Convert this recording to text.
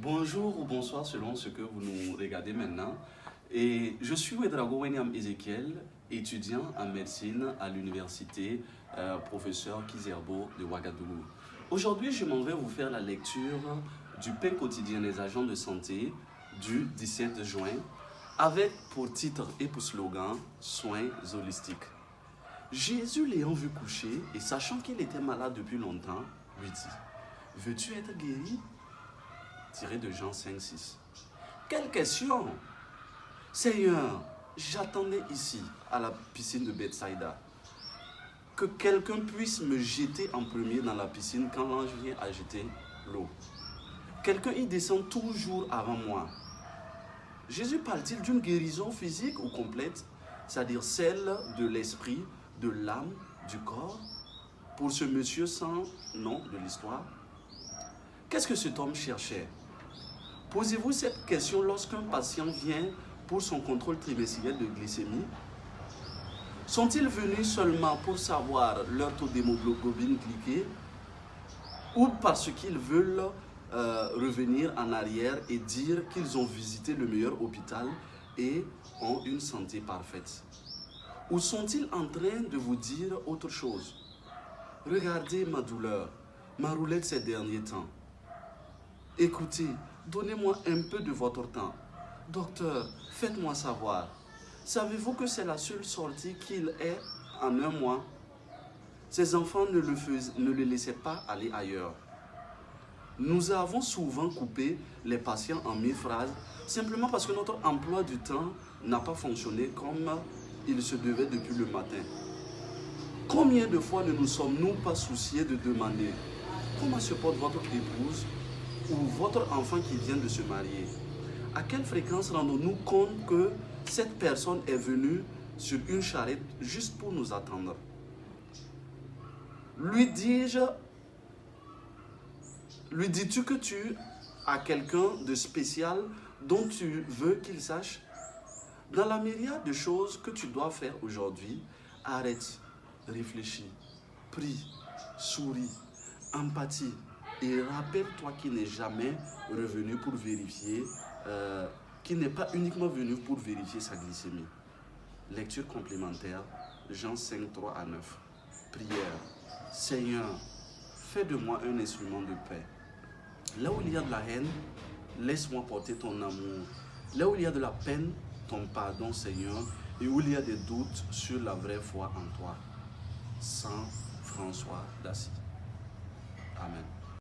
Bonjour ou bonsoir selon ce que vous nous regardez maintenant. Et je suis Ouedraogo Wenyam Ezekiel, étudiant en médecine à l'université professeur Kizerbo de Ouagadougou. Aujourd'hui, je m'en vais vous faire la lecture du pain quotidien des agents de santé du 17 juin avec pour titre et pour slogan « Soins holistiques ». Jésus l'ayant vu coucher et sachant qu'il était malade depuis longtemps, lui dit « Veux-tu être guéri ?» Tiré de Jean 5, 6. Quelle question! Seigneur, j'attendais ici, à la piscine de Bethsaïda, que quelqu'un puisse me jeter en premier dans la piscine quand l'ange vient agiter l'eau. Quelqu'un y descend toujours avant moi. Jésus parle-t-il d'une guérison physique ou complète, c'est-à-dire celle de l'esprit, de l'âme, du corps, pour ce monsieur sans nom de l'histoire? Qu'est-ce que cet homme cherchait? Posez-vous cette question lorsqu'un patient vient pour son contrôle trimestriel de glycémie? Sont-ils venus seulement pour savoir leur taux d'hémoglobine glyquée ou parce qu'ils veulent revenir en arrière et dire qu'ils ont visité le meilleur hôpital et ont une santé parfaite? Ou sont-ils en train de vous dire autre chose? Regardez ma douleur, ma roulette ces derniers temps. Écoutez, donnez-moi un peu de votre temps. Docteur, faites-moi savoir. Savez-vous que c'est la seule sortie qu'il ait en un mois? Ses enfants ne le laissaient pas aller ailleurs. Nous avons souvent coupé les patients en 1000 phrases simplement parce que notre emploi du temps n'a pas fonctionné comme il se devait depuis le matin. Combien de fois ne nous sommes-nous pas souciés de demander comment se porte votre épouse ou votre enfant qui vient de se marier? À quelle fréquence rendons-nous compte que cette personne est venue sur une charrette juste pour nous attendre? Lui dis-tu que tu as quelqu'un de spécial dont tu veux qu'il sache? Dans la myriade de choses que tu dois faire aujourd'hui, arrête, réfléchis, prie, souris, empathie. Et rappelle-toi qu'il n'est jamais revenu pour vérifier, qu'il n'est pas uniquement venu pour vérifier sa glycémie. Lecture complémentaire, Jean 5, 3 à 9. Prière. Seigneur, fais de moi un instrument de paix. Là où il y a de la haine, laisse-moi porter ton amour. Là où il y a de la peine, ton pardon, Seigneur. Et où il y a des doutes sur la vraie foi en toi. Saint François d'Assise. Amen.